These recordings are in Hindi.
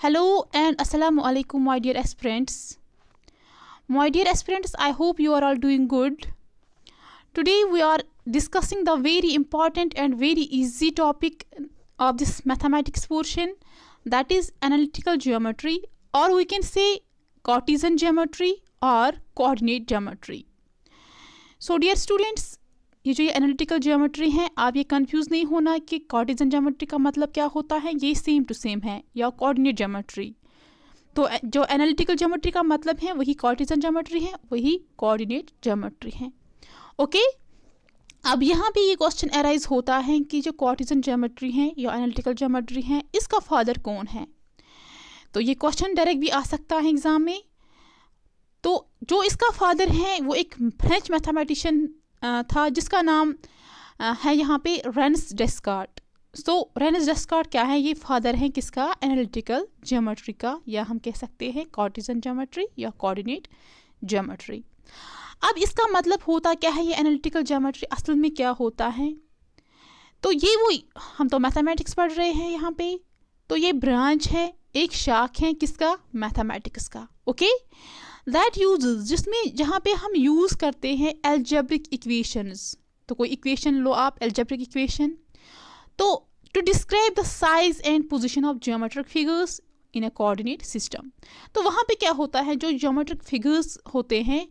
Hello and Assalamu alaikum, my dear aspirants. My dear aspirants, I hope you are all doing good. Today we are discussing the very important and very easy topic of this mathematics portion, that is analytical geometry, or we can say Cartesian geometry or coordinate geometry. So dear students, ये जो एनालिटिकल ज्योमेट्री है, आप ये कंफ्यूज नहीं होना कि कार्टेशियन ज्योमेट्री का मतलब क्या होता है, ये सेम टू सेम है, या कोऑर्डिनेट ज्योमेट्री। तो जो एनालिटिकल ज्योमेट्री का मतलब है वही कार्टेशियन ज्योमेट्री है, वही कोऑर्डिनेट ज्योमेट्री है। ओके, अब यहाँ पे ये क्वेश्चन अराइज होता है कि जो कार्टेशियन ज्योमेट्री है या एनालिटिकल ज्योमेट्री है, इसका फादर कौन है। तो ये क्वेश्चन डायरेक्ट भी आ सकता है एग्जाम में। तो जो इसका फादर है वो एक फ्रेंच मैथमेटिशियन था, जिसका नाम है यहाँ पे रेन्स डेस्कार्ट। सो रेन्स डेस्कार्ट क्या है, ये फादर हैं किसका, एनालिटिकल ज्योमेट्री का, या हम कह सकते हैं कार्टेशियन ज्योमेट्री या कोऑर्डिनेट ज्योमेट्री। अब इसका मतलब होता क्या है, ये एनालिटिकल ज्योमेट्री असल में क्या होता है। तो ये वो, हम तो मैथमेटिक्स पढ़ रहे हैं यहाँ पे, तो ये ब्रांच है, एक शाख है किसका, मैथमेटिक्स का। ओके, दैट यूजेस, जिसमें जहाँ पे हम यूज़ करते हैं एल्जेब्रिक इक्वेशंस। तो कोई इक्वेशन लो आप, एल्जेब्रिक इक्वेशन, तो to describe the size and position of geometric figures in a coordinate system. तो वहाँ पे क्या होता है, जो ज्योमेट्रिक फिगर्स होते हैं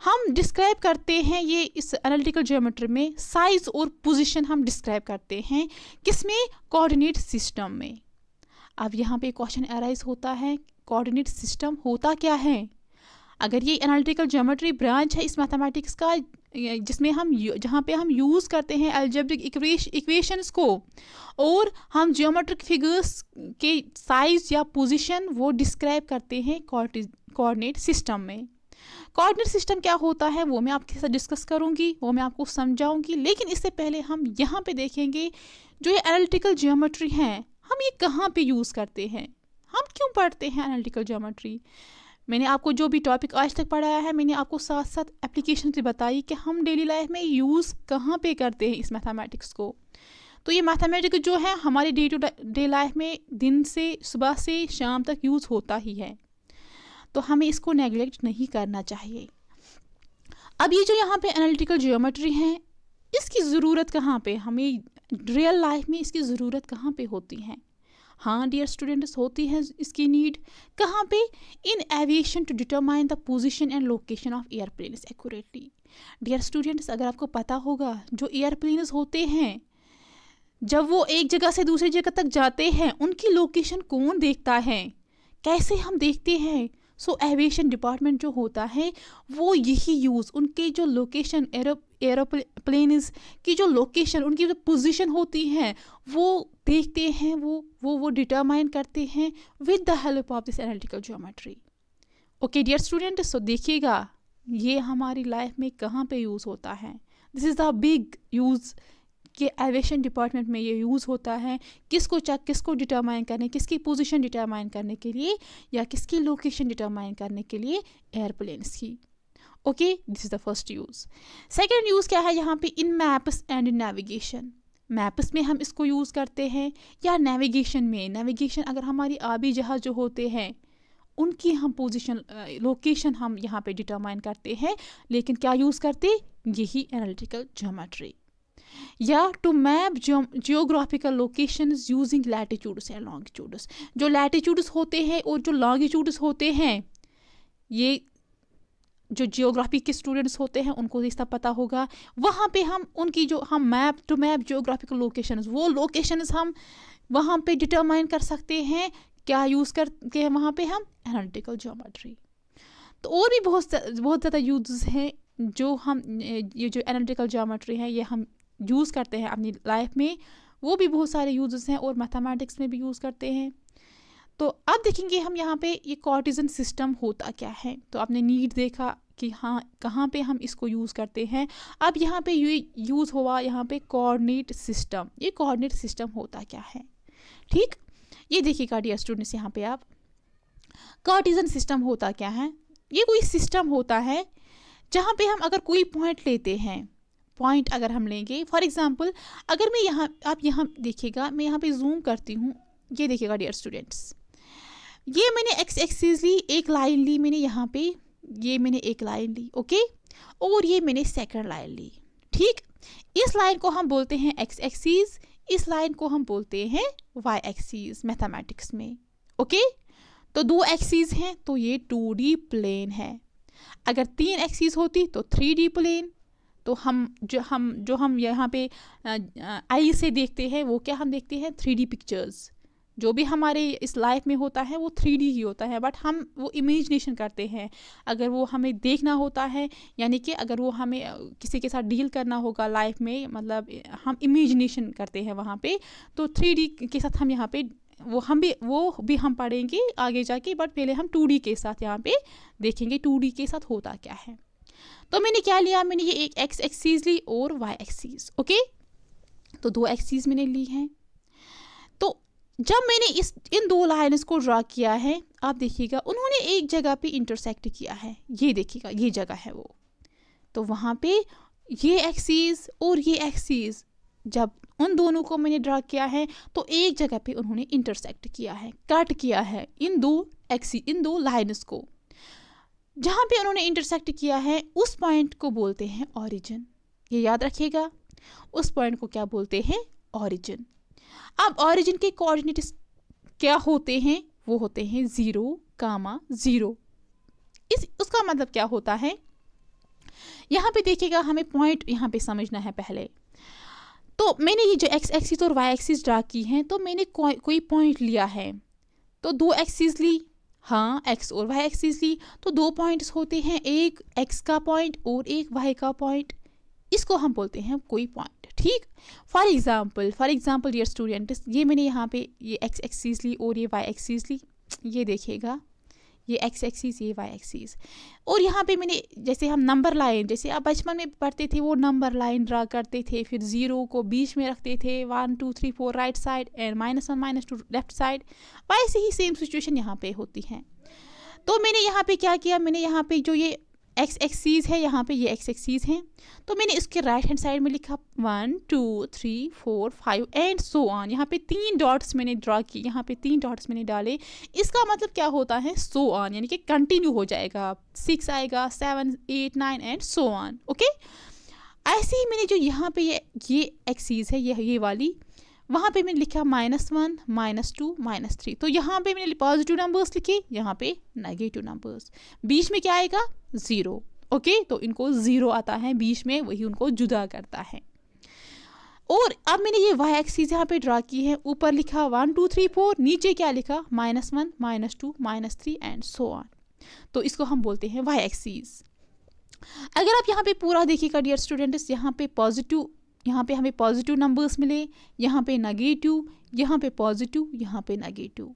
हम डिस्क्राइब करते हैं, ये इस एनालिटिकल ज्योमेट्री में साइज और पोजीशन हम डिस्क्राइब करते हैं, किसमें, कोऑर्डिनेट सिस्टम में। अब यहाँ पे क्वेश्चन अराइज होता है, कोऑर्डिनेट सिस्टम होता क्या है। अगर ये एनालिटिकल ज्योमेट्री ब्रांच है इस मैथमेटिक्स का, जिसमें हम जहाँ पे हम यूज़ करते हैं एल्जेब्रिक इक्वेशंस को, और हम ज्योमेट्रिक फिगर्स के साइज या पोजीशन वो डिस्क्राइब करते हैं कोऑर्डिनेट सिस्टम में। कोऑर्डिनेट सिस्टम क्या होता है वो मैं आपके साथ डिस्कस करूँगी, वो मैं आपको समझाऊँगी, लेकिन इससे पहले हम यहाँ पे देखेंगे जो ये एनालिटिकल ज्योमेट्री है हम ये कहाँ पे यूज़ करते हैं, हम क्यों पढ़ते हैं एनालिटिकल ज्योमेट्री। मैंने आपको जो भी टॉपिक आज तक पढ़ाया है, मैंने आपको साथ साथ एप्लीकेशन भी बताई कि हम डेली लाइफ में यूज़ कहाँ पे करते हैं इस मैथमेटिक्स को। तो ये मैथमेटिक्स जो है हमारे डे टू डे लाइफ में दिन से सुबह से शाम तक यूज़ होता ही है, तो हमें इसको नेगलेक्ट नहीं करना चाहिए। अब ये जो यहाँ पे एनालिटिकल ज्योमेट्री है, इसकी ज़रूरत कहाँ पे, हमें रियल लाइफ में इसकी ज़रूरत कहाँ पे होती है। हाँ डियर स्टूडेंट्स, होती है इसकी नीड कहाँ पे, in aviation to determine the position and location of airplanes accurately. Dear students, अगर आपको पता होगा जो एयरप्लेन्स होते हैं जब वो एक जगह से दूसरी जगह तक जाते हैं, उनकी लोकेशन कौन देखता है, कैसे हम देखते हैं। सो एविएशन डिपार्टमेंट जो होता है वो यही यूज़, उनके जो लोकेशन एरोप्लेन्स की जो लोकेशन, उनकी जो पोजीशन होती है वो देखते हैं, वो डिटरमाइन करते हैं with the help of this analytical geometry. Okay dear student, so देखिएगा ये हमारी लाइफ में कहाँ पे यूज़ होता है। This is the big use कि एविएशन डिपार्टमेंट में ये यूज़ होता है, किसको डिटरमाइन करने, किसकी पोजीशन डिटरमाइन करने के लिए, या किसकी लोकेशन डिटरमाइन करने के लिए, एयरप्लेन्स की। Okay, this is the first use. Second use क्या है यहाँ पे, in maps and in navigation. Maps में हम इसको यूज़ करते हैं, या नेविगेशन में। नेविगेशन अगर हमारी आबी जहाज़ जो होते हैं उनकी हम पोजीशन लोकेशन हम यहाँ पे डिटरमाइन करते हैं, लेकिन क्या यूज़ करते, यही एनालिटिकल ज्योमेट्री। या to map geographical locations using latitudes and longitudes. जो लैटिट्यूड्स होते हैं और जो लॉन्गिट्यूड्स होते हैं, ये जो जियोग्राफी के स्टूडेंट्स होते हैं उनको इसका पता होगा। वहाँ पे हम उनकी जो हम map to map geographical locations, वो लोकेशंस हम वहाँ पे डिटरमाइन कर सकते हैं, क्या यूज़ करके हैं वहाँ पे हम, एनालिटिकल ज्योमेट्री। तो और भी बहुत ज़्यादा यूज़ हैं जो हम ये जो एनालिटिकल ज्योमेट्री है ये हम यूज़ करते हैं अपनी लाइफ में, वो भी बहुत सारे यूज़ेस हैं, और मैथमेटिक्स में भी यूज़ करते हैं। तो अब देखेंगे हम यहाँ पे ये कार्टेशियन सिस्टम होता क्या है। तो आपने नीड देखा कि हाँ कहाँ पे हम इसको यूज़ करते हैं। अब यहाँ पे ये यूज़ हुआ यहाँ पे कोऑर्डिनेट सिस्टम। ये कोऑर्डिनेट सिस्टम होता क्या है, ठीक, ये देखिएगा डियर स्टूडेंट्स, यहाँ पे आप कार्टेशियन सिस्टम होता क्या है। ये कोई सिस्टम होता है जहाँ पे हम अगर कोई पॉइंट लेते हैं, पॉइंट अगर हम लेंगे, फॉर एग्जांपल अगर मैं यहाँ, आप यहाँ देखिएगा, मैं यहाँ पे जूम करती हूँ, ये देखिएगा डियर स्टूडेंट्स, ये मैंने एक्स एक्सिस ली, एक लाइन ली मैंने यहाँ पे, ये मैंने एक लाइन ली, ओके, और ये मैंने सेकंड लाइन ली, ठीक। इस लाइन को हम बोलते हैं एक्स एक्सिस, इस लाइन को हम बोलते हैं वाई एक्सिस मैथमेटिक्स में, ओके। तो 2 एक्सिस हैं तो ये 2D प्लेन है। अगर 3 एक्सिस होती तो 3D प्लेन। तो हम यहाँ पे आई से देखते हैं वो क्या हम देखते हैं 3D पिक्चर्स। जो भी हमारे इस लाइफ में होता है वो 3D ही होता है, बट हम वो इमेजिनेशन करते हैं। अगर वो हमें देखना होता है, यानी कि अगर वो हमें किसी के साथ डील करना होगा लाइफ में, मतलब हम इमेजिनेशन करते हैं वहाँ पे, तो 3D के साथ हम यहाँ पे वो भी हम पढ़ेंगे आगे जाके, बट पहले हम 2D के साथ यहाँ पे देखेंगे 2D के साथ होता क्या है। तो मैंने क्या लिया, मैंने ये एक एक्स एक्सिस ली और वाई एक्सिस, ओके। तो 2 एक्सिस मैंने ली हैं। तो जब मैंने इन 2 लाइन्स को ड्रा किया है, आप देखिएगा उन्होंने एक जगह पे इंटरसेक्ट किया है, ये देखिएगा ये जगह है वो। तो वहाँ पे ये एक्सिस और ये एक्सिस जब उन दोनों को मैंने ड्रा किया है तो एक जगह पे उन्होंने इंटरसेक्ट किया है, कट किया है इन 2 लाइन्स को। जहाँ पे उन्होंने इंटरसेक्ट किया है उस पॉइंट को बोलते हैं ऑरिजिन, ये याद रखिएगा। उस पॉइंट को क्या बोलते हैं, ऑरिजिन। अब ऑरिजिन के कोऑर्डिनेट्स क्या होते हैं, वो होते हैं 0, 0। उसका मतलब क्या होता है, यहाँ पे देखिएगा हमें पॉइंट यहाँ पे समझना है पहले। तो मैंने ये जो एक्स एक्सिस और वाई एक्सिस ड्रा की हैं, तो मैंने कोई पॉइंट लिया है, तो 2 एक्सिस ली, हाँ एक्स और वाई एक्सिस ली, तो 2 पॉइंट्स होते हैं, एक एक्स का पॉइंट और एक वाई का पॉइंट। इसको हम बोलते हैं कोई पॉइंट, ठीक। फॉर एग्जाम्पल डियर स्टूडेंट्स, ये मैंने यहाँ पे ये एक्स एक्सिस ली और ये वाई एक्सिस ली, ये देखिएगा ये एक्स एक्सिस ये वाई एक्सिस। और यहाँ पे मैंने जैसे हम नंबर लाइन, जैसे आप बचपन में पढ़ते थे वो नंबर लाइन ड्रा करते थे, फिर 0 को बीच में रखते थे, 1 2 3 4 right side and -1 -2 left side, वैसे ही सेम सिचुएशन यहाँ पे होती है। तो मैंने यहाँ पे क्या किया, मैंने यहाँ पे जो ये एक्स एक्सिस है, यहाँ पे ये एक्स एक्सिस है, तो मैंने इसके राइट हैंड साइड में लिखा 1 2 3 4 5 एंड सो ऑन। यहाँ पे 3 डॉट्स मैंने ड्रा की, यहाँ पे 3 डॉट्स मैंने डाले। इसका मतलब क्या होता है, सो ऑन, यानी कि कंटिन्यू हो जाएगा, 6 आएगा, 7 8 9 एंड सो ऑन, ओके। ऐसे ही मैंने जो यहाँ पे ये एक्सिस है, ये वाली, वहाँ पे मैंने लिखा -1 -2 -3। तो यहाँ पे मैंने पॉजिटिव नंबर्स लिखे, यहाँ पे नेगेटिव नंबर्स, बीच में क्या आएगा 0, ओके। तो इनको 0 आता है बीच में, वही उनको जुदा करता है। और अब मैंने ये वाई एक्सिस यहाँ पे ड्रा की है, ऊपर लिखा 1 2 3 4, नीचे क्या लिखा -1 -2 -3 एंड सो ऑन। तो इसको हम बोलते हैं वाई एक्सिस। अगर आप यहाँ पे पूरा देखिएगा डियर स्टूडेंट्स, यहाँ पे हमें पॉजिटिव नंबर्स मिले, यहाँ पे नेगेटिव, यहाँ पे पॉजिटिव, यहाँ पे नेगेटिव।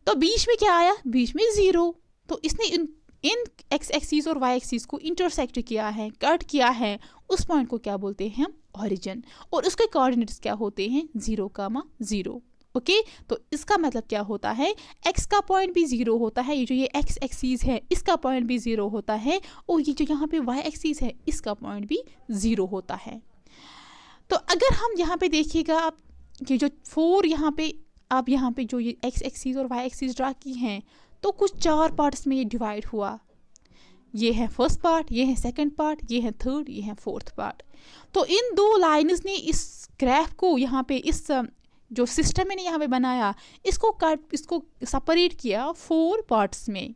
तो बीच में क्या आया, बीच में 0। तो इसने इन एक्स एक्सिस और वाई एक्सिस को इंटरसेक्ट किया है, कट किया है, उस पॉइंट को क्या बोलते हैं हम, ऑरिजिन। और उसके कोऑर्डिनेट्स क्या होते हैं 0, 0, ओके। तो इसका मतलब क्या होता है, एक्स का पॉइंट भी 0 होता है, ये जो ये एक्स एक्सिस है इसका पॉइंट भी 0 होता है, और ये जो यहाँ पे वाई एक्सिस है इसका पॉइंट भी 0 होता है। तो अगर हम यहाँ पे देखिएगा, आप ये जो 4 यहाँ पे, आप यहाँ पे जो ये एक्स एक्सिस और वाई एक्सिस ड्रा की हैं, तो कुछ 4 पार्ट्स में ये डिवाइड हुआ। ये है फर्स्ट पार्ट, ये है सेकंड पार्ट, ये है थर्ड, ये है फोर्थ पार्ट। तो इन 2 लाइन्स ने इस ग्राफ को यहाँ पे, इस जो सिस्टम मैंने यहाँ पे बनाया, इसको सेपरेट किया 4 पार्ट्स में।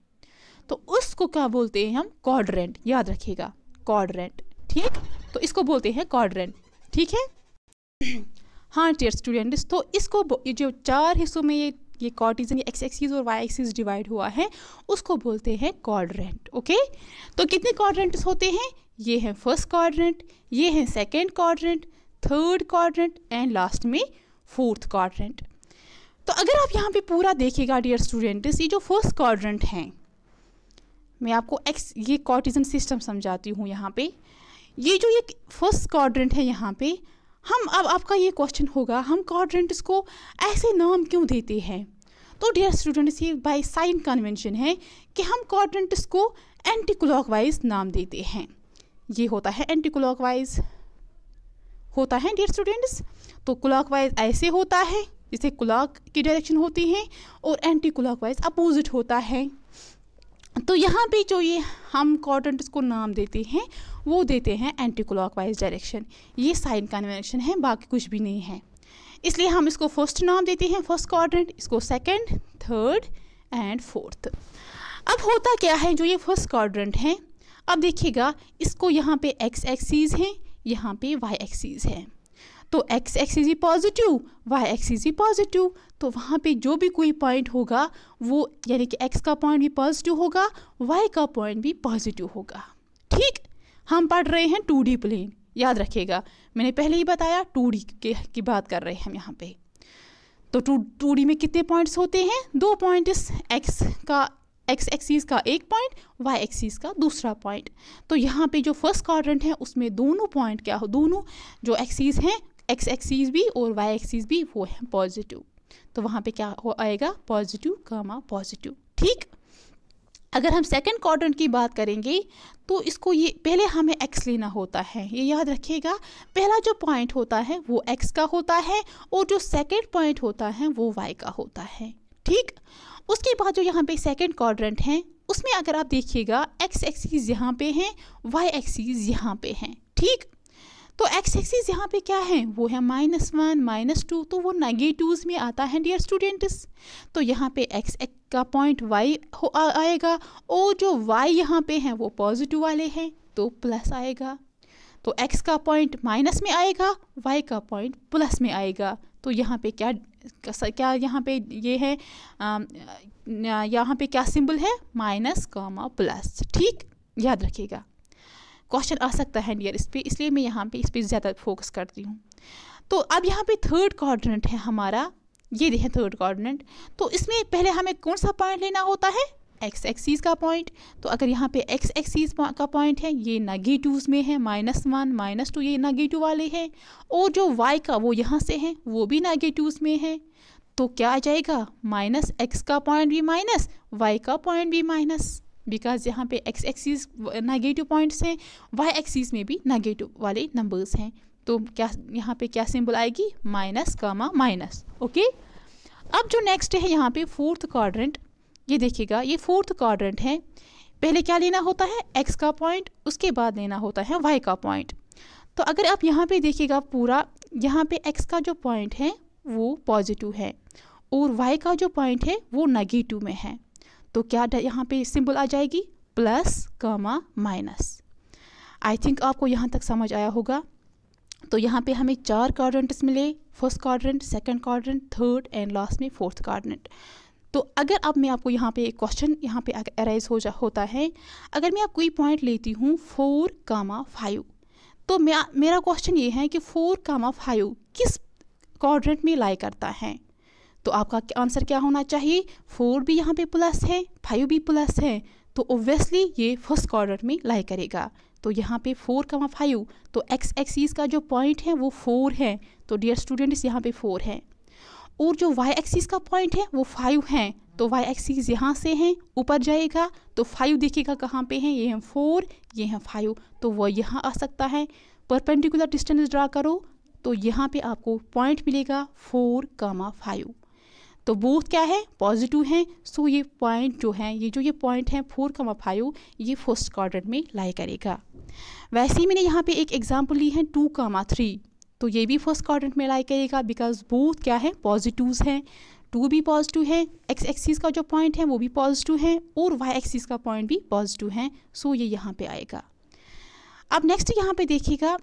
तो उसको क्या बोलते हैं हम, क्वाड्रेंट, याद रखिएगा क्वाड्रेंट, ठीक। तो इसको बोलते हैं क्वाड्रेंट, ठीक है। हाँ डियर स्टूडेंट्स, तो इसको जो 4 हिस्सों में ये कार्टेशियन एक्स एक्सिस और वाई एक्सिस डिवाइड हुआ है, उसको बोलते हैं क्वाड्रेंट, ओके। तो कितने क्वाड्रेंट्स होते हैं, ये है फर्स्ट क्वाड्रेंट, ये है second quadrant, third quadrant and last में फोर्थ क्वाड्रेंट। तो अगर आप यहाँ पे पूरा देखिएगा डियर स्टूडेंट्स, ये जो फर्स्ट क्वाड्रेंट है, मैं आपको ये कार्टेशियन सिस्टम समझाती हूँ। यहाँ पे ये जो ये फर्स्ट क्वाड्रेंट है, यहाँ पे अब आपका ये क्वेश्चन होगा, हम क्वाड्रेंट्स को ऐसे नाम क्यों देते हैं। तो डियर स्टूडेंट्स, ये बाय साइन कन्वेंशन है कि हम क्वाड्रेंट्स को एंटी क्लॉकवाइज नाम देते हैं। ये होता है एंटी क्लॉकवाइज, होता है डियर स्टूडेंट्स। तो क्लॉकवाइज ऐसे होता है, जैसे क्लॉक की डायरेक्शन होती है और एंटी क्लॉकवाइज अपोजिट होता है। तो यहाँ पे जो ये हम क्वाड्रेंट्स को नाम देते हैं वो देते हैं एंटी क्लॉकवाइज डायरेक्शन। ये साइन कन्वेंशन है, बाकी कुछ भी नहीं है, इसलिए हम इसको फर्स्ट नाम देते हैं फर्स्ट क्वाड्रेंट, इसको सेकंड, थर्ड एंड फोर्थ। अब होता क्या है, जो ये फर्स्ट क्वाड्रेंट है, अब देखिएगा इसको यहाँ पे एक्स एक्सिस है, यहाँ पे वाई एक्सिस है। तो एक्स एक्सिस भी पॉजिटिव, वाई एक्सिस भी पॉजिटिव, तो वहाँ पे जो भी कोई पॉइंट होगा वो यानी कि एक्स का पॉइंट भी पॉजिटिव होगा, वाई का पॉइंट भी पॉजिटिव होगा। ठीक, हम पढ़ रहे हैं 2D प्लेन, याद रखिएगा मैंने पहले ही बताया 2D की बात कर रहे हैं हम यहाँ पे। तो 2D में कितने पॉइंट्स होते हैं, 2 पॉइंट्स, एक्स एक्सिस का एक पॉइंट, वाई एक्सिस का दूसरा पॉइंट। तो यहाँ पे जो फर्स्ट क्वाड्रेंट है उसमें दोनों पॉइंट क्या हो, दोनों जो एक्सिस हैं, एक्स एक्सिस भी और वाई एक्सिस भी वो है पॉजिटिव। तो वहाँ पे क्या हो आएगा, पॉजिटिव कामा पॉजिटिव। ठीक, अगर हम सेकंड क्वाड्रेंट की बात करेंगे तो इसको ये पहले हमें एक्स लेना होता है, ये याद रखिएगा। पहला जो पॉइंट होता है वो एक्स का होता है और जो सेकंड पॉइंट होता है वो वाई का होता है। ठीक, उसके बाद जो यहाँ पे सेकंड क्वाड्रेंट है उसमें अगर आप देखिएगा एक्स एक्सिस यहाँ पे है, वाई एक्सिस यहाँ पे है। ठीक, तो एक्स एक्सिस यहाँ पे क्या है, वो है -1 -2, तो वो नेगेटिव्स में आता है डियर स्टूडेंट्स। तो यहाँ पे एक्स का पॉइंट वाई आएगा और जो वाई यहाँ पे हैं वो पॉजिटिव वाले हैं तो प्लस आएगा। तो एक्स का पॉइंट माइनस में आएगा, वाई का पॉइंट प्लस में आएगा। तो यहाँ पे क्या यहाँ पे ये है, यहाँ पे क्या सिंबल है, माइनस कामा प्लस। ठीक, याद रखिएगा, क्वेश्चन आ सकता है डियर इस पे, इसलिए मैं यहाँ पे इस पर ज़्यादा फोकस करती हूँ। तो अब यहाँ पे थर्ड क्वाड्रेंट है हमारा, ये देखें थर्ड क्वाड्रेंट। तो इसमें पहले हमें कौन सा पॉइंट लेना होता है, एक्स एक्सिस का पॉइंट। तो अगर यहाँ पे एक्स एक्सिस का पॉइंट है ये नेगेटिव्स में है, -1 -2 ये नेगेटिव वाले हैं, और जो वाई का वो यहाँ से है वो भी नेगेटिव्स में है। तो क्या आ जाएगा, माइनस एक्स का पॉइंट भी माइनस, वाई का पॉइंट भी माइनस, बिकॉज यहाँ पे एक्स एक्सिस नेगेटिव पॉइंट्स हैं, वाई एक्सिस में भी नेगेटिव वाले नंबर्स हैं। तो क्या यहाँ पे क्या सिंबल आएगी, माइनस कामा माइनस। ओके, अब जो नेक्स्ट है यहाँ पे फोर्थ क्वाड्रेंट, ये देखिएगा ये फोर्थ क्वाड्रेंट है। पहले क्या लेना होता है, एक्स का पॉइंट, उसके बाद लेना होता है वाई का पॉइंट। तो अगर आप यहाँ पे देखिएगा पूरा, यहाँ पे एक्स का जो पॉइंट है वो पॉजिटिव है और वाई का जो पॉइंट है वो नेगेटिव में है। तो क्या यहाँ पे सिंबल आ जाएगी, plus comma minus. I think आपको यहाँ तक समझ आया होगा। तो यहाँ पे हमें 4 क्वाड्रेंट्स मिले, first quadrant, second quadrant, third and last में फोर्थ क्वाड्रेंट। तो अगर अब मैं आपको यहाँ पे एक क्वेश्चन यहाँ पे अराइज होता है, अगर मैं आप कोई पॉइंट लेती हूँ 4,5, तो मेरा क्वेश्चन ये है कि 4,5 किस क्वाड्रेंट में लाई करता है। तो आपका आंसर क्या होना चाहिए, 4 भी यहाँ पे प्लस है, 5 भी प्लस है, तो ओब्वियसली ये फर्स्ट क्वाड्रेंट में लाई करेगा। तो यहाँ पे 4,5, तो एक्स एक्सिस का जो पॉइंट है वो 4 है, तो डियर स्टूडेंट्स यहाँ पे 4 है, और जो वाई एक्सिस का पॉइंट है वो 5 है। तो वाई एक्सिस यहाँ से है, ऊपर जाएगा तो 5 दिखेगा कहाँ पे है, ये है 4, ये है 5, तो वो यहाँ आ सकता है। परपेंडिकुलर डिस्टेंस ड्रा करो तो यहाँ पे आपको पॉइंट मिलेगा 4,5। तो बोथ क्या है, पॉजिटिव हैं। सो ये पॉइंट जो है, ये पॉइंट है 4,5, ये फर्स्ट क्वाड्रेंट में लाई करेगा। वैसे ही मैंने यहाँ पे एक एग्जांपल ली है 2,3, तो ये भी फर्स्ट क्वाड्रेंट में लाई करेगा, बिकॉज बोथ क्या है, पॉजिटिव्स हैं। 2 भी पॉजिटिव है, एक्स एक्सिस का जो पॉइंट है वो भी पॉजिटिव है, और वाई एक्सिस का पॉइंट भी पॉजिटिव है। सो ये यहाँ पे आएगा। अब नेक्स्ट यहाँ पे देखिएगा,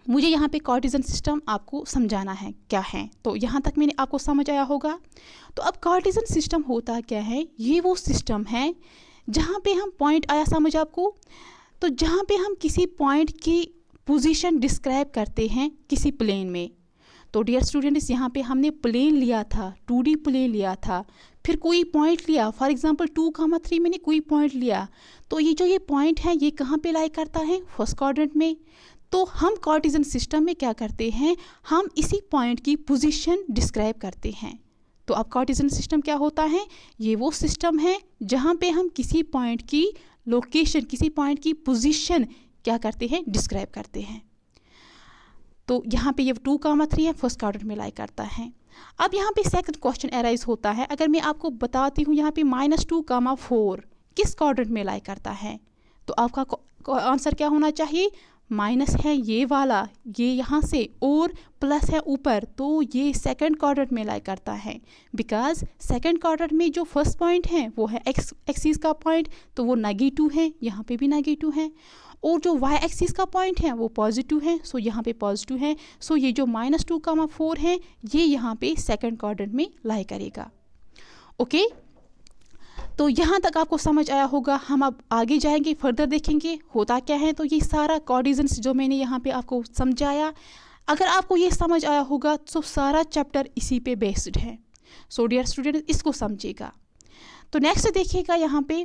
मुझे यहाँ पे कार्टेशियन सिस्टम आपको समझाना है क्या है। तो यहाँ तक मैंने आपको समझ आया होगा। तो अब कार्टेशियन सिस्टम होता क्या है, ये वो सिस्टम है जहाँ पे हम पॉइंट, आया समझ आपको, तो जहाँ पे हम किसी पॉइंट की पोजीशन डिस्क्राइब करते हैं किसी प्लेन में। तो डियर स्टूडेंट्स यहाँ पे हमने प्लेन लिया था, 2D प्लेन लिया था, फिर कोई पॉइंट लिया, फॉर एग्जांपल 2,3 मैंने कोई पॉइंट लिया, तो ये पॉइंट है ये कहाँ पे लाई करता है, फर्स्ट क्वाड्रेंट में। तो हम कार्टेशियन सिस्टम में क्या करते हैं, हम इसी पॉइंट की पोजीशन डिस्क्राइब करते हैं। तो अब कार्टेशियन सिस्टम क्या होता है, ये वो सिस्टम है जहाँ पे हम किसी पॉइंट की लोकेशन, किसी पॉइंट की पोजीशन क्या करते हैं, डिस्क्राइब करते हैं। तो यहाँ पे ये 2,3 है, फर्स्ट क्वाड्रेंट में लाई करता है। अब यहाँ पे सेकंड क्वेश्चन अराइज होता है, अगर मैं आपको बताती हूँ यहाँ पे -2, 4 किस क्वाड्रेंट में लाई करता है, तो आपका आंसर क्या होना चाहिए, माइनस है ये वाला, ये यहाँ से, और प्लस है ऊपर, तो ये सेकंड क्वाड्रेंट में लाई करता है। बिकॉज सेकंड क्वाड्रेंट में जो फर्स्ट पॉइंट है वो है एक्स एक्सिस का पॉइंट, तो वो नेगेटिव है, यहाँ पे भी नेगेटिव है, और जो वाई एक्सिस का पॉइंट है वो पॉजिटिव है, सो यहाँ पे पॉजिटिव है। सो ये जो -2, 4 है ये यहाँ पे सेकंड क्वाड्रेंट में लाई करेगा। ओके, तो यहाँ तक आपको समझ आया होगा। हम अब आगे जाएंगे, फर्दर देखेंगे होता क्या है। तो ये सारा कोऑर्डिनेट्स जो मैंने यहाँ पे आपको समझाया, अगर आपको ये समझ आया होगा तो सारा चैप्टर इसी पे बेस्ड है। सो डियर स्टूडेंट, इसको समझिएगा। तो नेक्स्ट देखिएगा यहाँ पे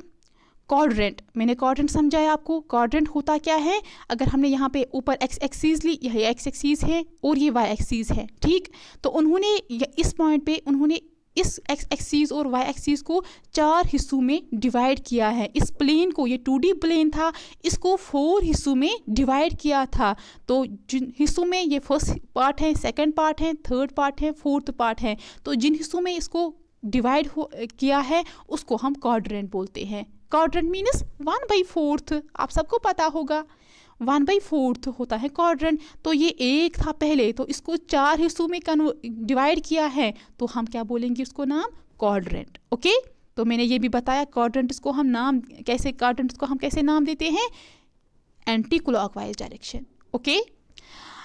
क्वाड्रेंट, मैंने क्वाड्रेंट समझाया आपको। क्वाड्रेंट होता क्या है, अगर हमने यहाँ पे ऊपर एक्स एक्सिस ली, यह एक्स एक्सिस है और ये वाई एक्सिस है, ठीक। तो उन्होंने इस पॉइंट पे उन्होंने इस एक्स एक्सिस और वाई एक्सिस को 4 हिस्सों में डिवाइड किया है। इस प्लेन को, ये 2D प्लेन था, इसको 4 हिस्सों में डिवाइड किया था। तो जिन हिस्सों में, ये फर्स्ट पार्ट है, सेकंड पार्ट है, थर्ड पार्ट है, फोर्थ पार्ट है, तो जिन हिस्सों में इसको डिवाइड किया है उसको हम क्वाड्रेंट बोलते हैं। क्वाड्रेंट मीन्स 1/4, आप सबको पता होगा 1/4 होता है क्वाड्रेंट। तो ये एक था पहले, तो इसको 4 हिस्सों में डिवाइड किया है, तो हम क्या बोलेंगे उसको नाम, क्वाड्रेंट। ओके, तो मैंने ये भी बताया क्वाड्रेंट्स को हम कैसे नाम देते हैं, एंटी क्लॉकवाइज डायरेक्शन। ओके,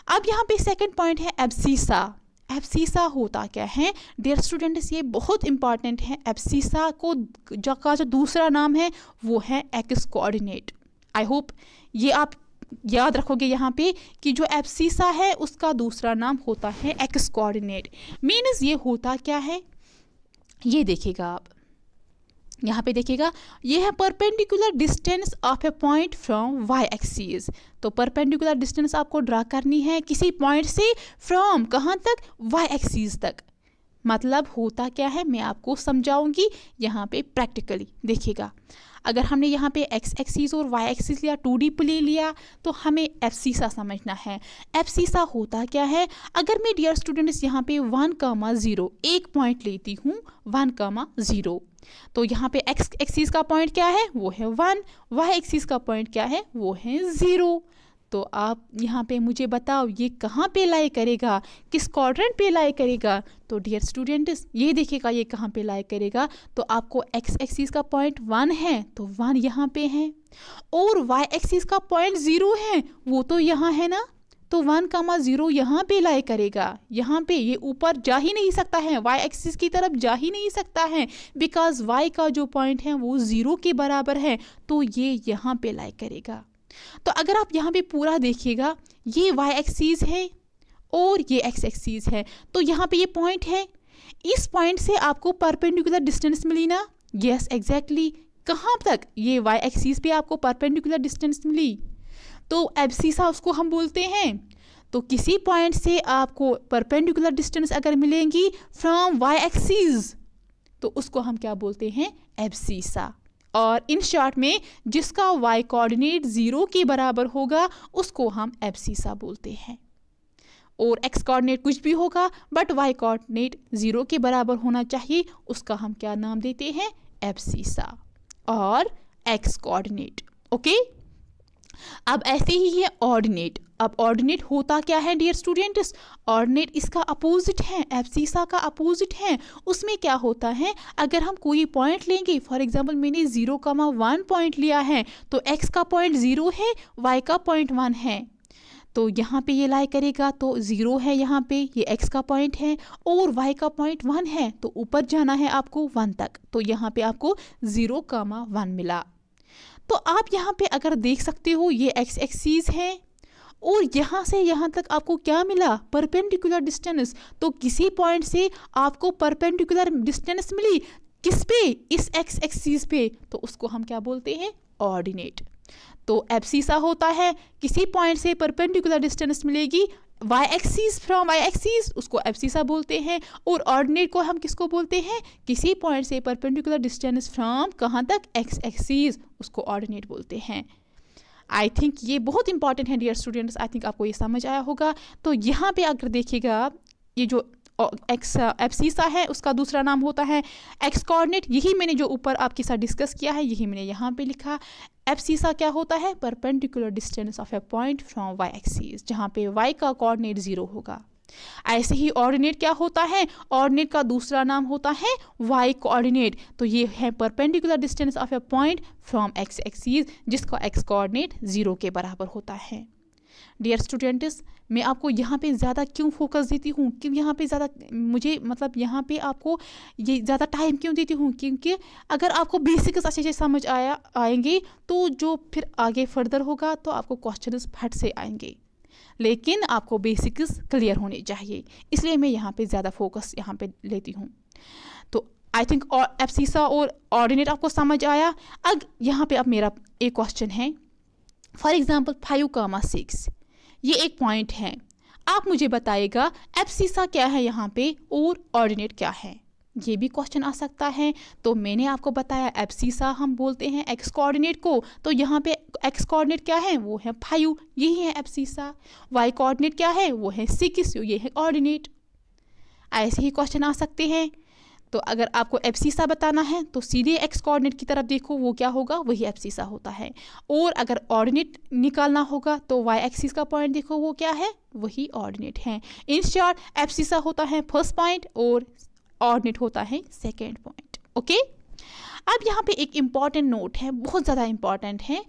अब यहाँ पे सेकंड पॉइंट है एब्सिसा। एब्सिसा होता क्या है डियर स्टूडेंट्स, ये बहुत इंपॉर्टेंट है। एब्सिसा को का जो दूसरा नाम है वो है एक्स कोऑर्डिनेट। आई होप ये आप याद रखोगे यहाँ पे कि जो एब्सिसा है उसका दूसरा नाम होता है एक्स कोऑर्डिनेट। मीन्स ये होता क्या है, ये देखिएगा आप यहाँ पे देखिएगा, ये है perpendicular distance of a point from Y axis. तो परपेंडिकुलर डिस्टेंस आपको ड्रा करनी है किसी पॉइंट से, फ्रॉम कहाँ तक, वाई एक्सिस तक। मतलब होता क्या है मैं आपको समझाऊंगी यहाँ पे प्रैक्टिकली। देखिएगा, अगर हमने यहाँ पे एक्स एक्सिस और वाई एक्सिस लिया, 2D प्लेन लिया, तो हमें एब्सिसा समझना है। एब्सिसा होता क्या है, अगर मैं डियर स्टूडेंट्स यहाँ पे 1,0 एक पॉइंट लेती हूँ, 1,0, तो यहाँ पे एक्स एक्सिस का पॉइंट क्या है, वो है 1, वाई एक्सिस का पॉइंट क्या है, वो है 0। तो आप यहाँ पे मुझे बताओ ये कहाँ पे लाई करेगा, किस क्वाड्रेंट पे लाई करेगा। तो डियर स्टूडेंट्स ये देखिएगा ये कहाँ पे लाई करेगा, तो आपको एक्स एक्सिस का पॉइंट 1 है, तो 1 यहाँ पे है, और वाई एक्सिस का पॉइंट 0 है, वो तो यहाँ है ना, तो 1,0 यहाँ पे लाई करेगा। यहाँ पे ये ऊपर जा ही नहीं सकता है, वाई एक्सिस की तरफ जा ही नहीं सकता है, बिकॉज वाई का जो पॉइंट है वो 0 के बराबर है, तो ये यहाँ पे लाई करेगा। तो अगर आप यहाँ पे पूरा देखिएगा, ये वाई एक्सिस है और ये एक्स एक्सिस है, तो यहाँ पे ये पॉइंट है, इस पॉइंट से आपको परपेंडिकुलर डिस्टेंस मिली ना, यस एग्जैक्टली, कहाँ तक, ये वाई एक्सिस पे आपको परपेंडिकुलर डिस्टेंस मिली, तो एब्सिसा उसको हम बोलते हैं। तो किसी पॉइंट से आपको परपेंडिकुलर डिस्टेंस अगर मिलेंगी फ्रॉम वाई एक्सिस, तो उसको हम क्या बोलते हैं, एब्सिसा। और इन शॉर्ट में जिसका वाई कोऑर्डिनेट 0 के बराबर होगा उसको हम एब्सिसा बोलते हैं। और एक्स कोऑर्डिनेट कुछ भी होगा बट वाई कोऑर्डिनेट 0 के बराबर होना चाहिए, उसका हम क्या नाम देते हैं, एब्सिसा और एक्स कोऑर्डिनेट। ओके, अब ऐसे ही है ऑर्डिनेट। अब ऑर्डिनेट होता क्या है डियर स्टूडेंट्स, ऑर्डिनेट इसका अपोजिट है, एब्सिसा का अपोजिट है। उसमें क्या होता है, अगर हम कोई पॉइंट लेंगे, फॉर एग्जांपल मैंने 0,1 पॉइंट लिया है, तो x का पॉइंट 0 है, y का पॉइंट 1 है, तो यहाँ पे ये लाई करेगा, तो 0 है यहाँ पे, ये x का पॉइंट है, और y का पॉइंट 1 है, तो ऊपर जाना है आपको 1 तक, तो यहाँ पे आपको 0,1 मिला। तो आप यहाँ पे अगर देख सकते हो ये एक्स एक्सिस है और यहाँ से यहाँ तक आपको क्या मिला, परपेंडिकुलर डिस्टेंस। तो किसी पॉइंट से आपको परपेंडिकुलर डिस्टेंस मिली, किस पे, इस एक्स एक्सिस पे, तो उसको हम क्या बोलते हैं, ऑर्डिनेट। तो एब्सिसा होता है किसी पॉइंट से परपेंडिकुलर डिस्टेंस मिलेगी Y axis from Y axis, उसको एब्सिसा बोलते हैं। और ऑर्डिनेट को हम किसको बोलते हैं, किसी पॉइंट से परपेंडिकुलर डिस्टेंस फ्रॉम कहाँ तक, एक्स एक्सिस, उसको ऑर्डिनेट बोलते हैं। आई थिंक ये बहुत इंपॉर्टेंट है डियर स्टूडेंट्स, आई थिंक आपको ये समझ आया होगा। तो यहाँ पे अगर देखिएगा ये जो एक्स एब्सिसा है उसका दूसरा नाम होता है एक्स कोऑर्डिनेट। यही मैंने जो ऊपर आपके साथ डिस्कस किया है यही मैंने यहाँ पे लिखा। एब्सिसा क्या होता है? Perpendicular distance of a point from Y axis, जहाँ पे वाई का कोऑर्डिनेट 0 होगा। ऐसे ही ऑर्डिनेट क्या होता है? ऑर्डिनेट का दूसरा नाम होता है वाई कोऑर्डिनेट। तो ये है perpendicular distance of a point from x axis जिसका एक्स कोऑर्डिनेट 0 के बराबर होता है। डियर स्टूडेंट्स, मैं आपको यहाँ पे ज़्यादा क्यों फोकस देती हूँ, क्यों यहाँ पे ज़्यादा मुझे मतलब यहाँ पे आपको ये ज़्यादा टाइम क्यों देती हूँ? क्योंकि अगर आपको बेसिक्स अच्छे से समझ आएंगे तो जो फिर आगे फर्दर होगा तो आपको क्वेश्चंस फट से आएंगे, लेकिन आपको बेसिक्स क्लियर होने चाहिए, इसलिए मैं यहाँ पे ज़्यादा फोकस यहाँ पे लेती हूँ। तो आई थिंक एब्सिसा और ऑर्डिनेट आपको समझ आया। अब यहाँ पे अब मेरा एक क्वेश्चन है, फॉर एग्जाम्पल 5,6 ये एक पॉइंट है। आप मुझे बताइएगा एब्सिसा क्या है यहाँ पे और ऑर्डिनेट क्या है, ये भी क्वेश्चन आ सकता है। तो मैंने आपको बताया एब्सिसा हम बोलते हैं एक्स कोऑर्डिनेट को, तो यहाँ पे एक्स कोऑर्डिनेट क्या है? वो है 5, यही है एब्सिसा। वाई कोऑर्डिनेट क्या है? वो है 6, ये है ऑर्डिनेट। ऐसे ही क्वेश्चन आ सकते हैं। तो अगर आपको एब्सिसा बताना है तो सीधे एक्स कोऑर्डिनेट की तरफ देखो, वो क्या होगा? वही एब्सिसा होता है। और अगर ऑर्डिनेट निकालना होगा तो वाई एक्सिस का पॉइंट देखो, वो क्या है? वही ऑर्डिनेट है। इन शॉर्ट एब्सिसा होता है फर्स्ट पॉइंट और ऑर्डिनेट होता है सेकेंड पॉइंट। ओके, अब यहाँ पे एक इंपॉर्टेंट नोट है, बहुत ज़्यादा इंपॉर्टेंट है।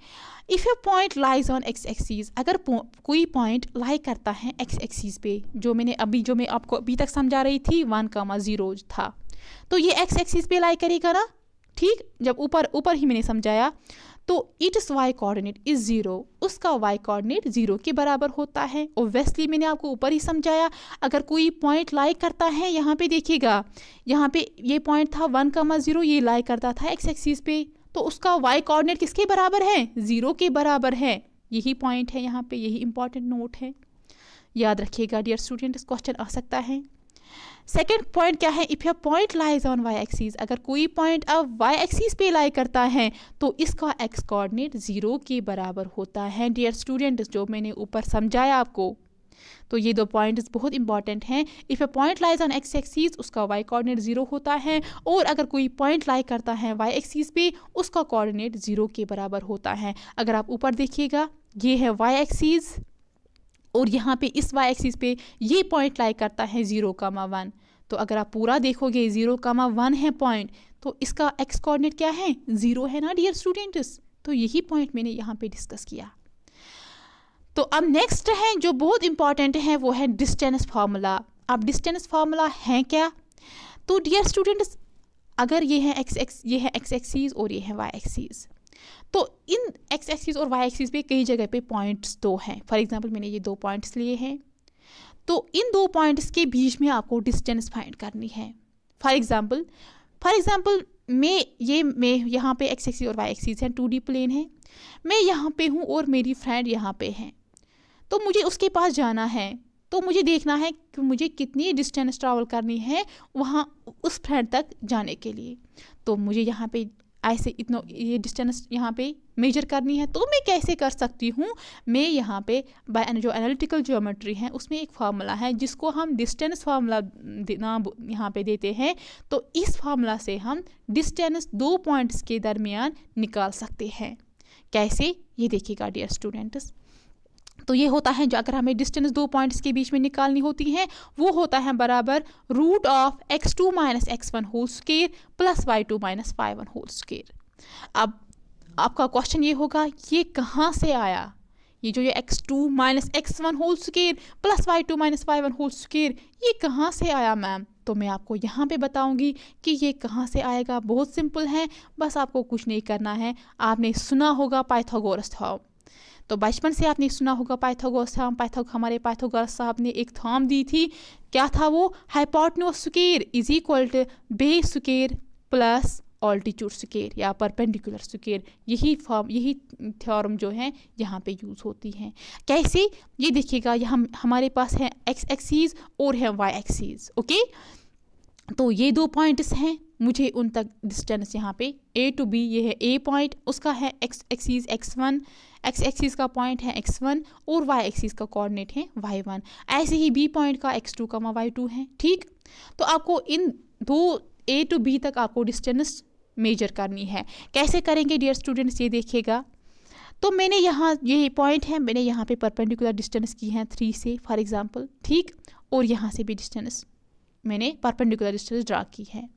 If A point lies on x axis, अगर कोई पॉइंट लाई करता है एक्स एक्सिस पे, जो मैं आपको अभी तक समझा रही थी 1,0 था, तो ये एक्स एक्सिस पे लाई करेगा ना, ठीक? जब ऊपर ही मैंने समझाया, तो इट्स वाई कोऑर्डिनेट इज 0, उसका वाई कोऑर्डिनेट 0 के बराबर होता है। ओब्वियसली मैंने आपको ऊपर ही समझाया, अगर कोई पॉइंट लाई करता है, यहाँ पे देखिएगा, यहाँ पे ये पॉइंट था 1,0, ये लाई करता था एक्स एक्सिस पे, तो उसका वाई कोऑर्डिनेट किसके बराबर है? 0 के बराबर है। यही पॉइंट है यहाँ पे, यही इंपॉर्टेंट नोट है, याद रखिएगा डियर स्टूडेंट, क्वेश्चन आ सकता है। सेकेंड पॉइंट क्या है? If a point lies on Y axis, अगर कोई पॉइंट अब वाई एक्सिस पे लाई करता है तो इसका एक्स कोऑर्डिनेट 0 के बराबर होता है। डियर स्टूडेंट्स, जो मैंने ऊपर समझाया आपको, तो ये 2 पॉइंट्स बहुत इंपॉर्टेंट हैं। If a point lies on x axis, उसका वाई कोऑर्डिनेट 0 होता है, और अगर कोई पॉइंट लाई करता है वाई एक्सिस पे, उसका कोऑर्डिनेट 0 के बराबर होता है। अगर आप ऊपर देखिएगा, ये है वाई एक्सिस और यहाँ पे इस वाई एक्सिस पे ये पॉइंट लाई करता है 0,1। तो अगर आप पूरा देखोगे 0,1 है पॉइंट, तो इसका एक्स कोऑर्डिनेट क्या है? 0 है ना डियर स्टूडेंट्स। तो यही पॉइंट मैंने यहाँ पे डिस्कस किया। तो अब नेक्स्ट है जो बहुत इंपॉर्टेंट है, वो है डिस्टेंस फार्मूला। अब डिस्टेंस फार्मूला है क्या? तो डियर स्टूडेंट्स, अगर ये है एक्स एक्सिस और ये है वाई एक्सिस, तो इन एक्स एक्सिस और वाई एक्सिस पे कई जगह पे पॉइंट्स 2 हैं। फॉर एग्जांपल मैंने ये 2 पॉइंट्स लिए हैं, तो इन 2 पॉइंट्स के बीच में आपको डिस्टेंस फाइंड करनी है। फॉर एग्जांपल मैं यहाँ पे एक्स एक्सिस और वाई एक्सिस है, 2D प्लेन है, मैं यहाँ पे हूँ और मेरी फ्रेंड यहाँ पे है, तो मुझे उसके पास जाना है। तो मुझे देखना है कि मुझे कितनी डिस्टेंस ट्रैवल करनी है वहाँ उस फ्रेंड तक जाने के लिए। तो मुझे यहाँ पे ऐसे ये डिस्टेंस यहाँ पे मेजर करनी है। तो मैं कैसे कर सकती हूँ? मैं यहाँ पे जो एनालिटिकल ज्योमेट्री है उसमें एक फार्मूला है जिसको हम डिस्टेंस फार्मूला यहाँ पे देते हैं। तो इस फार्मूला से हम डिस्टेंस 2 पॉइंट्स के दरमियान निकाल सकते हैं। कैसे? ये देखिएगा डियर स्टूडेंट्स। तो ये होता है, जो अगर हमें डिस्टेंस 2 पॉइंट्स के बीच में निकालनी होती है, वो होता है बराबर √(x2 - x1) whole square plus y2 - y1 whole square. अब आपका क्वेश्चन ये होगा, ये कहाँ से आया? ये जो ये x2 - x1 whole square plus y2 - y1 whole square, ये कहाँ से आया मैम? तो मैं आपको यहाँ पे बताऊंगी कि ये कहाँ से आएगा। बहुत सिंपल है, बस आपको कुछ नहीं करना है। आपने सुना होगा पाइथागोरस थ्योरम, तो बचपन से आपने सुना होगा पाइथागोरस थ्योरम। हमारे पाइथागोरस साहब ने एक थ्योरम दी थी, क्या था वो? Hypotenuse square is equal to base square plus altitude square या परपेंडिकुलर स्क्वायर। यही थ्योरम जो है यहाँ पे यूज़ होती है। कैसे? ये देखिएगा, यहाँ हमारे पास है एक्स एक्सिस और है वाई एक्सिस। ओके, तो ये 2 पॉइंट्स हैं, मुझे उन तक डिस्टेंस यहाँ पे A to B, ये है A पॉइंट, उसका है x axis x1, x axis का पॉइंट है x1 और y एक्सिस का कोऑर्डिनेट है y1। ऐसे ही B पॉइंट का x2, y2 है। ठीक, तो आपको इन दो A to B तक आपको डिस्टेंस मेजर करनी है। कैसे करेंगे डियर स्टूडेंट्स, ये देखिएगा। तो मैंने यहाँ ये पॉइंट है, मैंने यहाँ पे परपेंडिकुलर डिस्टेंस की है 3 से फॉर एग्जांपल। ठीक, और यहाँ से भी डिस्टेंस मैंने परपेंडिकुलर डिस्टेंस ड्रा की है,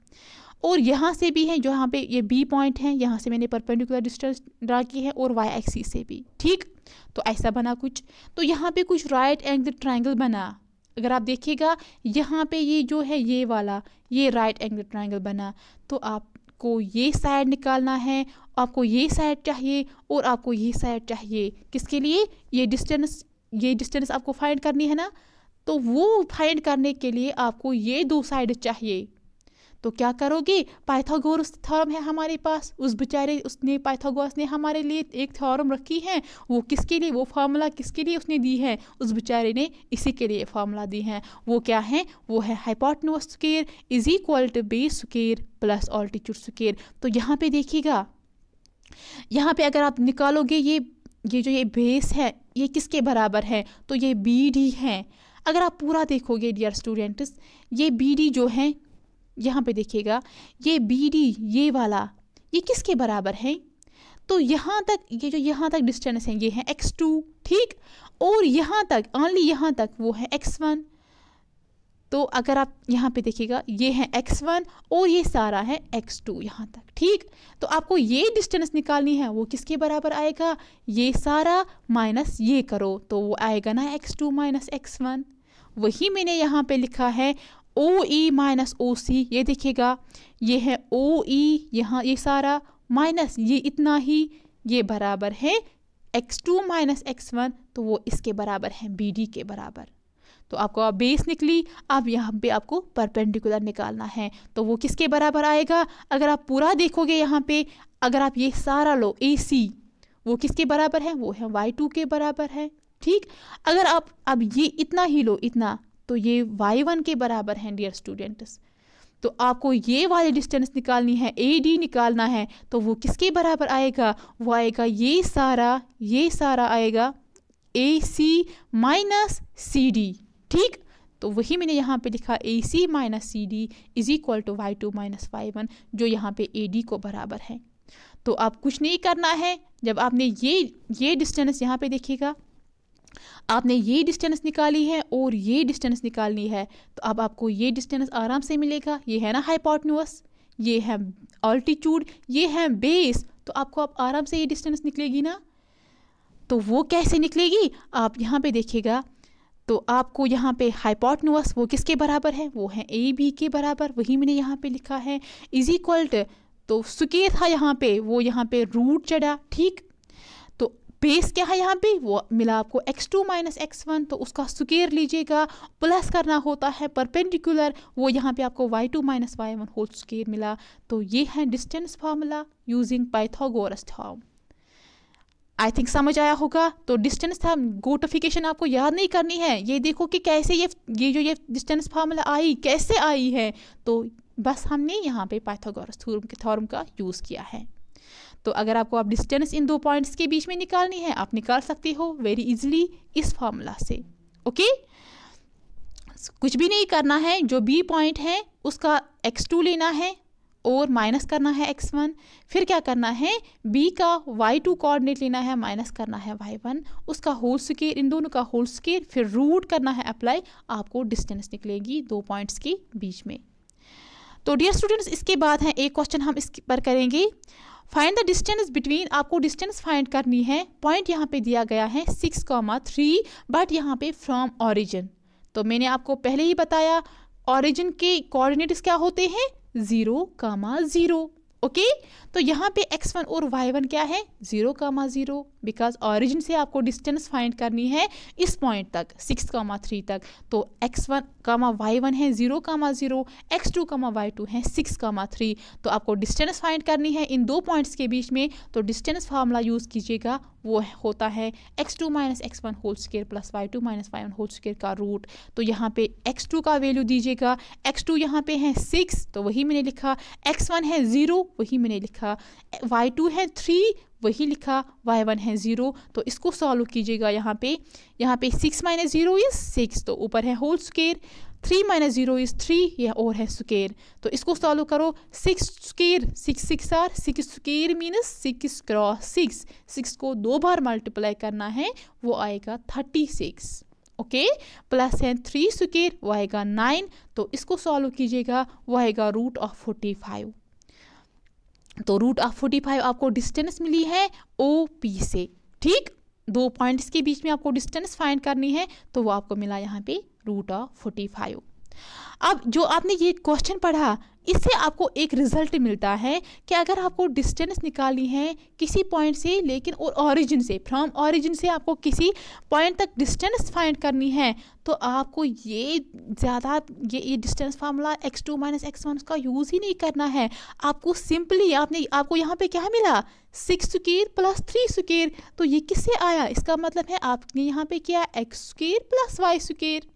और यहाँ से भी है जो यहाँ पे ये B पॉइंट है, यहाँ से मैंने परपेंडिकुलर डिस्टेंस ड्रा की है, और y एक्सिस से भी। ठीक, तो ऐसा बना कुछ। तो यहाँ पे कुछ राइट एंगल ट्रायंगल बना। अगर आप देखिएगा यहाँ पे ये जो है ये वाला, ये राइट एंगल ट्रायंगल बना। तो आपको ये साइड निकालना है, आपको ये साइड चाहिए और आपको ये साइड चाहिए। किसके लिए? ये डिस्टेंस आपको फाइंड करनी है ना। तो वो फाइंड करने के लिए आपको ये दो साइड चाहिए। तो क्या करोगे? पाइथागोरस थ्योरम है हमारे पास, उसने पाइथागोरस ने हमारे लिए एक थ्योरम रखी है। वो किसके लिए, वो फार्मूला किसके लिए उसने दी है? उस बेचारे ने इसी के लिए फार्मूला दी है। वो क्या है? वो है hypotenuse square is equal to base square plus altitude square. तो यहाँ पे देखिएगा, यहाँ पे अगर आप निकालोगे ये जो ये बेस है ये किसके बराबर है? तो ये BD है। अगर आप पूरा देखोगे डियर स्टूडेंट्स, ये BD जो है, यहाँ पे देखिएगा ये BD ये वाला, ये किसके बराबर है? तो यहाँ तक, ये जो यहाँ तक डिस्टेंस है ये है x2। ठीक, और यहाँ तक, ओनली यहाँ तक वो है x1। तो अगर आप यहाँ पे देखिएगा ये है x1 और ये सारा है x2 यहाँ तक। ठीक, तो आपको ये डिस्टेंस निकालनी है, वो किसके बराबर आएगा? ये सारा माइनस ये करो तो वो आएगा ना x2 माइनस x1। वही मैंने यहाँ पे लिखा है OE माइनस OC। ये देखिएगा ये है OE, यहाँ ये सारा माइनस ये इतना ही, ये बराबर है x2 माइनस x1। तो वो इसके बराबर है BD के बराबर। तो आपको अब बेस निकली, अब यहाँ पे आपको परपेंडिकुलर निकालना है। तो वो किसके बराबर आएगा? अगर आप पूरा देखोगे यहाँ पे, अगर आप ये सारा लो AC, वो किसके बराबर है? वो है y2 के बराबर है। ठीक, अगर आप अब ये इतना ही लो, इतना, तो ये y1 के बराबर है डियर स्टूडेंट्स। तो आपको ये वाली डिस्टेंस निकालनी है, AD निकालना है। तो वो किसके बराबर आएगा? वो आएगा ये सारा आएगा AC माइनस CD। ठीक, तो वही मैंने यहाँ पे लिखा AC minus CD is equal to y2 minus y1, जो यहाँ पे AD को बराबर है। तो आप कुछ नहीं करना है, जब आपने ये डिस्टेंस यहाँ पे देखिएगा, आपने ये डिस्टेंस निकाली है और ये डिस्टेंस निकालनी है, तो अब आपको ये डिस्टेंस आराम से मिलेगा। ये है ना हाइपोटेन्यूज, ये है ऑल्टीट्यूड, ये है बेस। तो आपको अब आराम से ये डिस्टेंस निकलेगी ना। तो वो कैसे निकलेगी? आप यहाँ पे देखिएगा, तो आपको यहाँ पे हाइपोटेन्यूज वो किसके बराबर है? वो है AB के बराबर। वही मैंने यहाँ पे लिखा है इज इक्वल टू, तो स्क्वायर था यहाँ पे, वो यहाँ पे रूट चढ़ा। ठीक, तो बेस क्या है यहाँ पे? वो मिला आपको x2 माइनस x1, तो उसका स्क्वायर लीजिएगा, प्लस करना होता है परपेंडिकुलर, वो यहाँ पे आपको y2 minus y1 whole square मिला। तो ये है distance formula using Pythagoras theorem. I think समझ आया होगा। तो डिस्टेंस था, गोटिफिकेशन आपको याद नहीं करनी है। ये देखो कि कैसे ये डिस्टेंस फार्मूला आई, कैसे आई है। तो बस हमने यहाँ पे पाइथागोरस थ्योरम का यूज़ किया है। तो अगर आपको आप डिस्टेंस इन दो पॉइंट्स के बीच में निकालनी है, आप निकाल सकते हो वेरी इजीली इस फार्मूला से। ओके, कुछ भी नहीं करना है। जो B पॉइंट है उसका x2 लेना है और माइनस करना है x1। फिर क्या करना है? B का y2 कोऑर्डिनेट लेना है, माइनस करना है y1, उसका होल स्क्वायर, इन दोनों का होल स्क्वायर, फिर रूट करना है अप्लाई। आपको डिस्टेंस निकलेगी दो पॉइंट्स के बीच में। तो डियर स्टूडेंट्स, इसके बाद है एक क्वेश्चन हम इस पर करेंगे। फाइंड द डिस्टेंस बिटवीन, आपको डिस्टेंस फाइंड करनी है। पॉइंट यहाँ पे दिया गया है 6,3, बट यहाँ पे फ्रॉम ऑरिजिन। तो मैंने आपको पहले ही बताया ऑरिजिन के कोऑर्डिनेट्स क्या होते हैं? 0,0। ओके तो यहाँ पे x1 और y1 क्या है 0,0 बिकॉज ऑरिजिन से आपको डिस्टेंस फाइंड करनी है इस पॉइंट तक 6,3 तक। तो x1, y1 है 0,0, x2, y2 है 6,3। तो आपको डिस्टेंस फाइंड करनी है इन दो पॉइंट्स के बीच में। तो डिस्टेंस फार्मूला यूज़ कीजिएगा, वो होता है x2 - x1 whole square plus y2 - y1 whole square का रूट। तो यहाँ पे x2 का वैल्यू दीजिएगा, x2 यहाँ पे है 6 तो वही मैंने लिखा, x1 है 0 वही मैंने लिखा, y2 है 3 वही लिखा, y1 है 0। तो इसको सॉल्व कीजिएगा, यहाँ पे 6 - 0 इज 6 तो ऊपर है होल स्क्वायर, 3 - 0 इज 3 यह और है स्क्वायर। तो इसको सॉल्व करो, 6 square 6 6 are 6 square minus 6 cross 6, 6 को 2 बार मल्टीप्लाई करना है वो आएगा 36। ओके प्लस है 3 स्क्वायर वो आएगा 9। तो इसको सॉल्व कीजिएगा, वो आएगा √45। तो √45 आपको डिस्टेंस मिली है OP से। ठीक, दो पॉइंट्स के बीच में आपको डिस्टेंस फाइंड करनी है तो वो आपको मिला यहाँ पे √45। अब जो आपने ये क्वेश्चन पढ़ा इससे आपको एक रिजल्ट मिलता है कि अगर आपको डिस्टेंस निकालनी है किसी पॉइंट से, लेकिन और ऑरिजिन से, फ्रॉम ऑरिजिन से आपको किसी पॉइंट तक डिस्टेंस फाइंड करनी है तो आपको ये डिस्टेंस फार्मूला x2 - x1 का यूज़ ही नहीं करना है। आपको सिंपली आपको यहाँ पे क्या मिला 6 स्क्वायर प्लस 3 स्क्वायर। तो ये किससे आया, इसका मतलब है आपने यहाँ पे किया x square plus y square.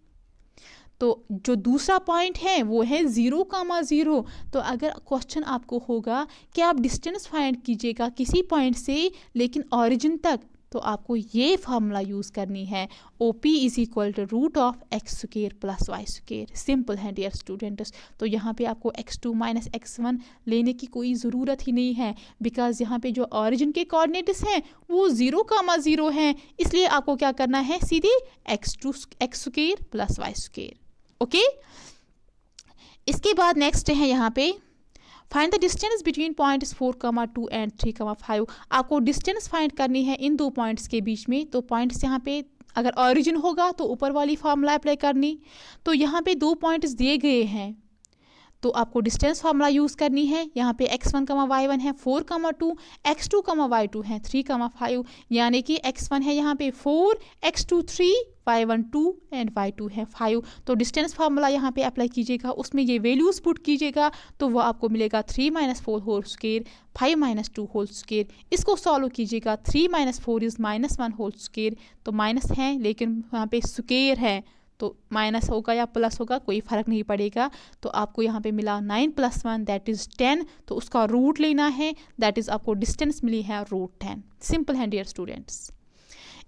तो जो दूसरा पॉइंट है वो है 0,0। तो अगर क्वेश्चन आपको होगा कि आप डिस्टेंस फाइंड कीजिएगा किसी पॉइंट से लेकिन ऑरिजिन तक, तो आपको ये फार्मूला यूज़ करनी है, OP = √x square plus y square. Simple है डियर स्टूडेंट्स। तो यहाँ पे आपको x2 - x1 लेने की कोई ज़रूरत ही नहीं है, बिकॉज यहाँ पे जो ऑरिजिन के कोऑर्डिनेट्स हैं वो 0,0 हैं, इसलिए आपको क्या करना है सीधे x square plus y square. Okay इसके बाद नेक्स्ट है यहाँ पे find the distance between points 4,2 and 3,5। आपको डिस्टेंस फाइंड करनी है इन दो पॉइंट्स के बीच में। तो पॉइंट्स यहाँ पे अगर ऑरिजिन होगा तो ऊपर वाली फार्मूला अप्लाई करनी। तो यहाँ पे दो पॉइंट्स दिए गए हैं तो आपको डिस्टेंस फार्मूला यूज़ करनी है। यहाँ पे x1, y1 है 4,2, x2, y2 है 3,5, यानी कि x1 है यहाँ पे 4, x2 3, y1 2 एंड y2 है 5। तो डिस्टेंस फार्मूला यहाँ पे अप्लाई कीजिएगा, उसमें ये वैल्यूज़ पुट कीजिएगा तो वो आपको मिलेगा 3 - 4 होल स्क्वायर 5 - 2 होल स्क्वायर। इसको सॉल्व कीजिएगा, 3 - 4 इज़ -1 होल स्क्वायर। तो माइनस है लेकिन यहाँ पे स्क्वायर है तो माइनस होगा या प्लस होगा कोई फ़र्क नहीं पड़ेगा। तो आपको यहाँ पे मिला 9 + 1 दैट इज़ 10। तो उसका रूट लेना है, दैट इज़ आपको डिस्टेंस मिली है √10। सिंपल है डियर स्टूडेंट्स।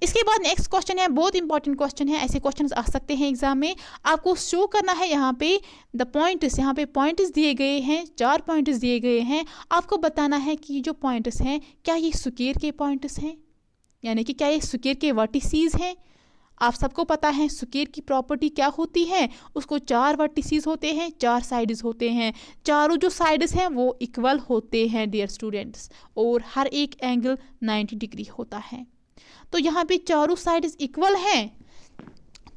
इसके बाद नेक्स्ट क्वेश्चन है, बहुत इंपॉर्टेंट क्वेश्चन है, ऐसे क्वेश्चंस आ सकते हैं एग्जाम में। आपको शो करना है यहाँ पे द पॉइंट्स, यहाँ पे पॉइंट्स दिए गए हैं, 4 पॉइंट्स दिए गए हैं। आपको बताना है कि जो पॉइंट्स हैं क्या ये स्क्वायर के पॉइंट्स हैं, यानी कि क्या ये स्क्वायर के वर्टिसेस हैं। आप सबको पता है स्क्वायर की प्रॉपर्टी क्या होती है, उसको 4 वर्टिसेस होते हैं, 4 साइड्स होते हैं, चारों जो साइड्स हैं वो इक्वल होते हैं डियर स्टूडेंट्स, और हर एक एंगल 90 डिग्री होता है। तो यहाँ पे चारों साइड्स इक्वल हैं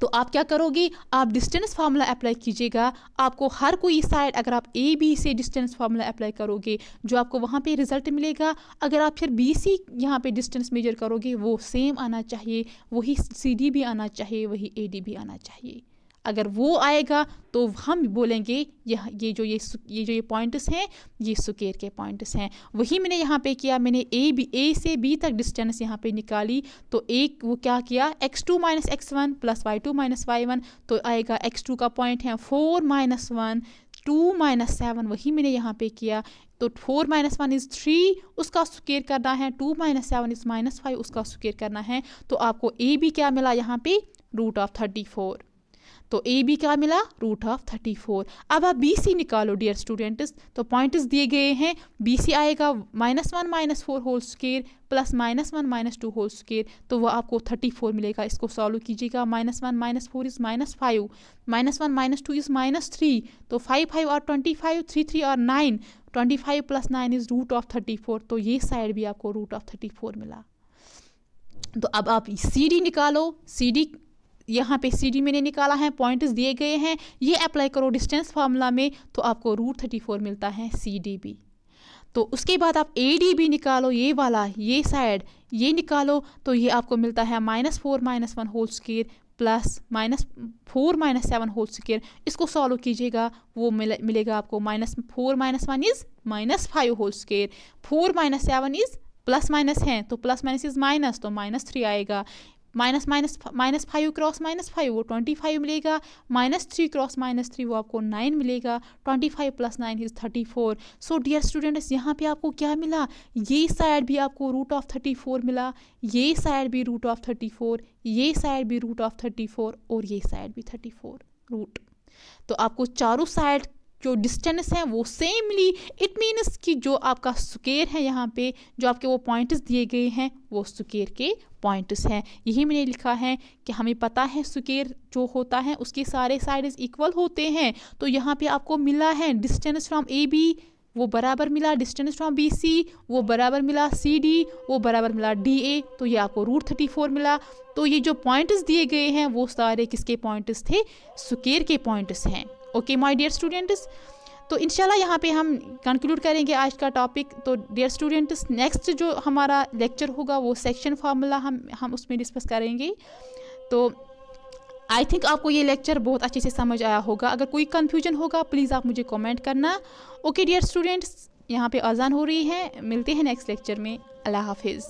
तो आप क्या करोगे, आप डिस्टेंस फार्मूला अप्लाई कीजिएगा। आपको हर कोई साइड अगर आप AB से डिस्टेंस फार्मूला अप्लाई करोगे जो आपको वहाँ पे रिजल्ट मिलेगा, अगर आप फिर BC यहाँ पे डिस्टेंस मेजर करोगे वो सेम आना चाहिए, वही CD भी आना चाहिए, वही AD भी आना चाहिए। अगर वो आएगा तो हम बोलेंगे ये जो पॉइंट्स हैं ये स्क्वायर के पॉइंट्स हैं। वही मैंने यहाँ पे किया, मैंने A से B तक डिस्टेंस यहाँ पे निकाली। तो एक वो क्या किया, x2 - x1 plus y2 - y1। तो आएगा x2 का पॉइंट है 4 - 1 2 - 7, वही मैंने यहाँ पे किया। तो 4 - 1 इज़ 3, उसका स्क्वायर करना है, 2 - 7 इज़ -5, उसका स्क्वायर करना है। तो आपको AB क्या मिला यहाँ पे √34। तो AB क्या मिला √34। अब आप BC निकालो डियर स्टूडेंट्स। तो पॉइंट्स दिए गए हैं, BC आएगा -1 - 4 whole square plus -1 - 2 whole square. तो वह आपको 34 मिलेगा। इसको सॉल्व कीजिएगा, -1 - 4 इज़ -5, -1 - 2 इज़ -3। तो 5 और 25, 3 और 9, 25 + 9 इज़ √34। तो ये साइड भी आपको √34 मिला। तो अब आप CD निकालो। CD यहाँ पे CD मैंने निकाला है, पॉइंट्स दिए गए हैं, ये अप्लाई करो डिस्टेंस फार्मूला में तो आपको √34 मिलता है CDB। तो उसके बाद आप ए डी भी निकालो, ये वाला, ये साइड ये निकालो, तो ये आपको मिलता है -4 - 1 whole square plus -4 - 7 whole square. इसको सॉल्व कीजिएगा, वो मिलेगा आपको -4 - 1 is -5 whole square, 4 - 7 is plus minus है तो प्लस माइनस इज माइनस, तो -3 आएगा। -5 क्रॉस -5 वो 25 मिलेगा, -3 क्रॉस -3 वो आपको 9 मिलेगा, 25 + 9 इज 34। सो डियर स्टूडेंट्स, यहाँ पे आपको क्या मिला, ये साइड भी आपको √34 मिला, ये साइड भी √34, ये साइड भी √34 और ये साइड भी 34 रूट। तो आपको चारों साइड जो डिस्टेंस है वो सेम मिली। इट मीन्स कि जो आपका स्क्वायर है, यहाँ पे जो आपके वो पॉइंट्स दिए गए हैं वो स्क्वायर के पॉइंट्स हैं। यही मैंने लिखा है कि हमें पता है स्क्वायर जो होता है उसके सारे साइड्स इक्वल होते हैं। तो यहाँ पे आपको मिला है डिस्टेंस फ्रॉम ए बी वो बराबर मिला, डिस्टेंस फ्रॉम बी सी वो बराबर मिला, सी डी वो बराबर मिला डी ए, तो ये आपको √34 मिला। तो ये जो पॉइंट्स दिए गए हैं वो सारे किसके पॉइंट्स थे, स्क्वायर के पॉइंट्स हैं। ओके माय डियर स्टूडेंट्स, तो इंशाल्लाह यहाँ पे हम कंक्लूड करेंगे आज का टॉपिक। तो डियर स्टूडेंट्स, नेक्स्ट जो हमारा लेक्चर होगा वो सेक्शन फार्मूला हम उसमें डिस्कस करेंगे। तो आई थिंक आपको ये लेक्चर बहुत अच्छे से समझ आया होगा। अगर कोई कन्फ्यूजन होगा प्लीज़ आप मुझे कमेंट करना। ओके डियर स्टूडेंट्स, यहाँ पे अजान हो रही है, मिलते हैं नेक्स्ट लेक्चर में। अल्लाह हाफिज़।